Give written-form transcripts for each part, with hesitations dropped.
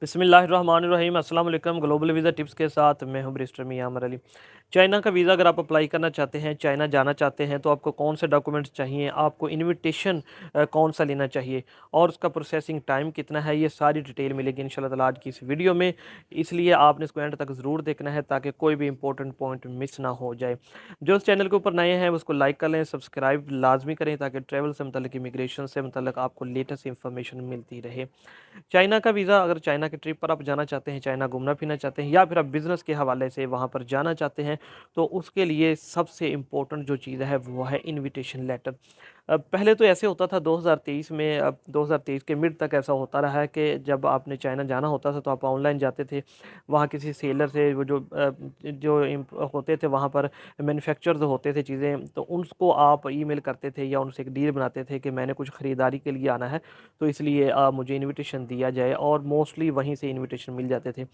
बिस्मिल्लाहिर्रहमानिर्रहीम अस्सलाम वालेकुम। ग्लोबल वीज़ा टिप्स के साथ मैं हूं बैरिस्टर मियां अमर अली। चाइना का वीज़ा अगर आप अप्लाई करना चाहते हैं, चाइना जाना चाहते हैं, तो आपको कौन से डॉक्यूमेंट्स चाहिए, आपको इनविटेशन कौन सा लेना चाहिए और उसका प्रोसेसिंग टाइम कितना है, ये सारी डिटेल मिलेगी इंशाल्लाह ताला आज की इस वीडियो में। इसलिए आपने इसको एंड तक ज़रूर देखना है ताकि कोई भी इंपॉर्टेंट पॉइंट मिस ना हो जाए। जो इस चैनल के ऊपर नए हैं उसको लाइक कर लें, सब्सक्राइब लाजमी करें ताकि ट्रैवल से मतलब इमिग्रेशन से मतलब आपको लेटेस्ट इंफॉर्मेशन मिलती रहे। चाइना का वीज़ा, अगर चाइना की ट्रिप पर आप जाना चाहते हैं, चाइना घूमना फिरना चाहते हैं या फिर आप बिज़नेस के हवाले से वहाँ पर जाना चाहते हैं, तो उसके लिए सबसे इम्पोर्टेंट जो चीज़ है वो है इनविटेशन लेटर। पहले तो ऐसे होता था 2023 में, अब 2023 के मिड तक ऐसा होता रहा है कि जब आपने चाइना जाना होता था तो आप ऑनलाइन जाते थे, वहाँ किसी सेलर से वो होते थे वहाँ पर मैन्युफैक्चरर्स होते थे चीज़ें, तो उनको आप ईमेल करते थे या उनसे एक डील बनाते थे कि मैंने कुछ ख़रीदारी के लिए आना है, तो इसलिए मुझे इनविटेशन दिया जाए, और मोस्टली वहीं से इनविटेशन मिल जाते थे।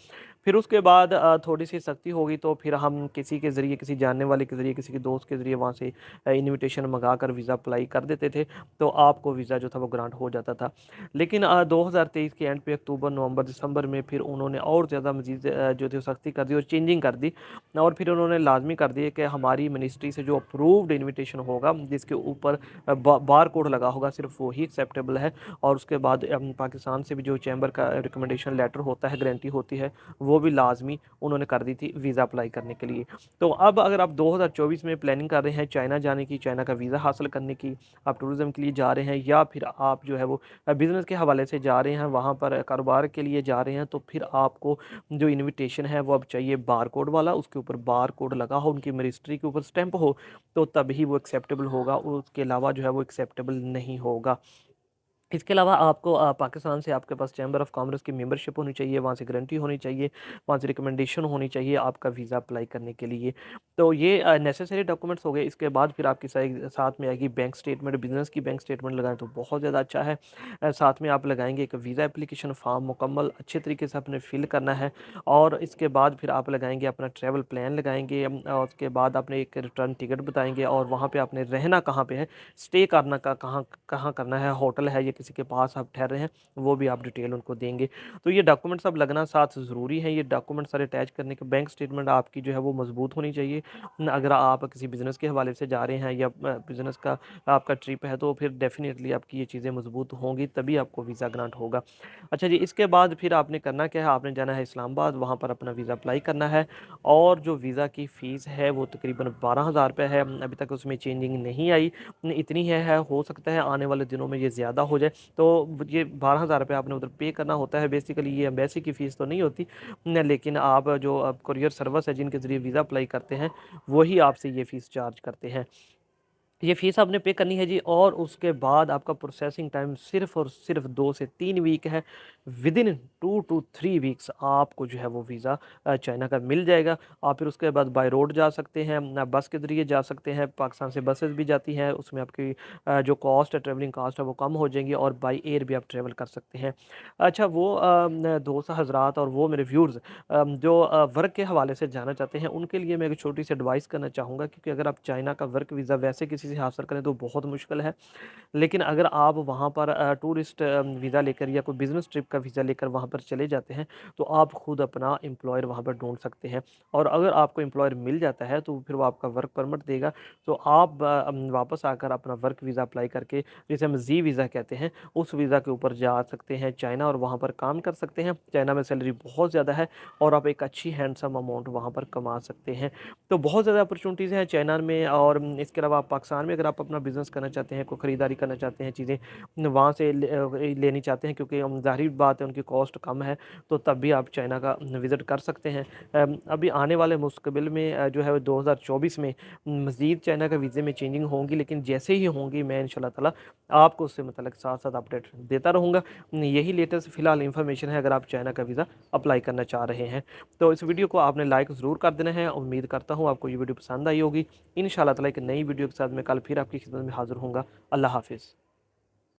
फिर उसके बाद थोड़ी-सी सख्ती हो गई, तो फिर हम किसी के ज़रिए, किसी जानने वाले के ज़रिए, किसी के दोस्त के ज़रिए वहाँ से इनविटेशन मंगा कर वीज़ा अप्लाई कर देते थे, तो आपको वीज़ा जो था वो ग्रांट हो जाता था। लेकिन 2023 के एंड पे अक्टूबर, नवंबर, दिसंबर में फिर उन्होंने और ज़्यादा मज़ीद जो थी सख्ती कर दी और चेंजिंग कर दी, और फिर उन्होंने लाज़मी कर दिया कि हमारी मिनिस्ट्री से जो अप्रूव्ड इनविटेशन होगा, जिसके ऊपर बार कोड लगा होगा, सिर्फ वो ही एक्सेप्टेबल है। और उसके बाद पाकिस्तान से भी जो चैम्बर का रिकमेंडेशन लेटर होता है, गारंटी होती है, वो भी लाजमी उन्होंने कर दी थी वीज़ा अप्लाई करने के लिए। तो अब अगर आप 2024 में प्लानिंग कर रहे हैं चाइना जाने की, चाइना का वीज़ा हासिल करने की, आप टूरिज़्म के लिए जा रहे हैं या फिर आप जो है वो बिज़नेस के हवाले से जा रहे हैं, वहाँ पर कारोबार के लिए जा रहे हैं, तो फिर आपको जो इनविटेशन है वो अब चाहिए बार कोड वाला, उसके ऊपर बार कोड लगा हो, उनकी मिनिस्ट्री के ऊपर स्टैंप हो, तो तभी वो एक्सेप्टेबल होगा, उसके अलावा जो है वो एक्सेप्टेबल नहीं होगा। इसके अलावा आपको पाकिस्तान से आपके पास चैम्बर ऑफ कॉमर्स की मेंबरशिप होनी चाहिए, वहाँ से गारंटी होनी चाहिए, वहाँ से रिकमेंडेशन होनी चाहिए आपका वीज़ा अप्लाई करने के लिए। तो ये नेसेसरी डॉक्यूमेंट्स हो गए। इसके बाद फिर आपकी साथ में आएगी बैंक स्टेटमेंट, बिज़नेस की बैंक स्टेटमेंट लगाएँ तो बहुत ज़्यादा अच्छा है। साथ में आप लगाएँगे एक वीज़ा एप्लीकेशन फ़ॉर्म, मुकम्मल अच्छे तरीके से आपने फ़िल करना है, और इसके बाद फिर आप लगाएँगे अपना ट्रैवल प्लान लगाएँगे, और उसके बाद आपने एक रिटर्न टिकट बताएँगे, और वहाँ पे आपने रहना कहाँ पे है, स्टे करना का कहाँ कहाँ करना है, होटल है या किसी के पास आप ठहर रहे हैं, वो भी आप डिटेल उनको देंगे। तो ये डॉक्यूमेंट्स अब लगना साथ ज़रूरी है। ये डॉक्यूमेंट सारे अटैच करने के, बैंक स्टेटमेंट आपकी जो है वो मज़बूत होनी चाहिए। अगर आप किसी बिज़नेस के हवाले से जा रहे हैं या बिज़नेस का आपका ट्रिप है, तो फिर डेफ़िनेटली आपकी ये चीज़ें मज़बूत होंगी, तभी आपको वीज़ा ग्रांट होगा। अच्छा जी, इसके बाद फिर आपने करना क्या है, आपने जाना है इस्लामाबाद, वहाँ पर अपना वीज़ा अप्लाई करना है, और जो वीज़ा की फ़ीस है वो तकरीबन 12,000 रुपए है। अभी तक उसमें चेंजिंग नहीं आई, इतनी है, हो सकता है आने वाले दिनों में ये ज़्यादा हो जाए। तो ये 12,000 रुपये आपने उधर पे करना होता है। बेसिकली ये एम्बेसी की फ़ीस तो नहीं होती, लेकिन आप जो कुरियर सर्विस है जिनके ज़रिए वीज़ा अप्लाई करते हैं, वही आपसे ये फ़ीस चार्ज करते हैं। ये फ़ीस आपने पे करनी है जी, और उसके बाद आपका प्रोसेसिंग टाइम सिर्फ़ और सिर्फ़ 2 से 3 वीक है। विदिन 2 टू 3 वीक्स आपको जो है वो वीज़ा चाइना का मिल जाएगा। आप फिर उसके बाद बाय रोड जा सकते हैं, बस के ज़रिए जा सकते हैं, पाकिस्तान से बसेस भी जाती हैं, उसमें आपकी जो कॉस्ट है, ट्रैवलिंग कॉस्ट है, वो कम हो जाएँगी, और बाय एयर भी आप ट्रैवल कर सकते हैं। अच्छा, वो दोस्त हज़रात और वो मेरे व्यूअर्स जो वर्क के हवाले से जाना चाहते हैं, उनके लिए मैं एक छोटी सी एडवाइस करना चाहूँगा, क्योंकि अगर आप चाइना का वर्क वीज़ा वैसे किसी से हासिल करें तो बहुत मुश्किल है। लेकिन अगर आप वहाँ पर टूरिस्ट वीज़ा लेकर या कोई बिज़नेस ट्रिप का वीज़ा लेकर वहाँ पर चले जाते हैं, तो आप खुद अपना एम्प्लॉयर वहाँ पर ढूँढ सकते हैं, और अगर आपको एम्प्लॉयर मिल जाता है तो फिर वो आपका वर्क परमिट देगा, तो आप वापस आकर अपना वर्क वीज़ा अप्लाई करके, जिसे हम ज़ी वीज़ा कहते हैं, उस वीज़ा के ऊपर जा सकते हैं चाइना, और वहाँ पर काम कर सकते हैं। चाइना में सैलरी बहुत ज़्यादा है, और आप एक अच्छी हैंडसम अमाउंट वहाँ पर कमा सकते हैं। तो बहुत ज़्यादा अपॉर्चुनिटीज़ हैं चाइना में, और इसके अलावा पाकिस्तान में अगर आप अपना बिज़नेस करना चाहते हैं, कोई ख़रीदारी करना चाहते हैं, चीज़ें वहाँ से लेनी चाहते हैं, क्योंकि ज़ाहिर बात है उनकी कॉस्ट कम है, तो तब भी आप चाइना का विज़िट कर सकते हैं। अभी आने वाले मुस्तक़बिल में जो है 2024 में मज़ीद चाइना का वीज़े में चेंजिंग होंगी, लेकिन जैसे ही होंगी मैं इंशाल्लाह ताला आपको उससे मतलब साथ-साथ अपडेट देता रहूँगा। यही लेटेस्ट फ़िलहाल इन्फॉर्मेशन है अगर आप चाइना का वीज़ा अप्लाई करना चाह रहे हैं। तो इस वीडियो को आपने लाइक ज़रूर कर देना है। उम्मीद करता हूँ आपको ये वीडियो पसंद आई होगी। इंशाल्लाह ताला एक नई वीडियो के साथ मैं कल फिर आपकी खिदमत में हाज़िर होऊँगा। अल्लाह हाफ़िज़।